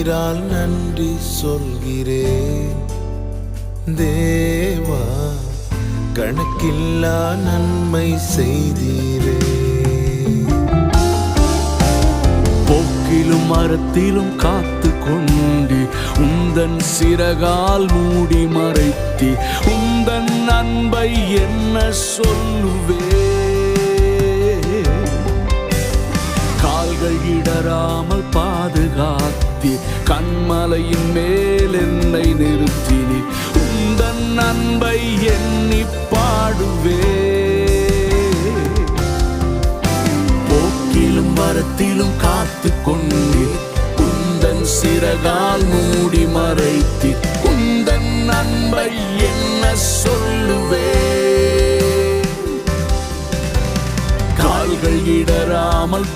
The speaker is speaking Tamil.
கண்ணீரால் நன்றி சொல்கிறேன் தேவா, கணக்கில்லா நன்மை செய்தீரே. போக்கிலும் மரத்திலும் காத்து கொண்டு உந்தன் சிறகால் மூடி மறைத்தி உந்தன் அன்பை என்ன சொல்லுவே. கால்கள் இடராமல் பாதுகாத்தி கண்மலையின் மேல் என்னை நிறுத்தினி உந்தன் அன்பை எண்ணி பாடுவே. போக்கிலும் மரத்திலும் காத்து கொண்டு உந்தன் சிறகால் மூடி மறைத்தி உந்தன் அன்பை என்ன சொல்லுவே. கால்கள் இடராமல்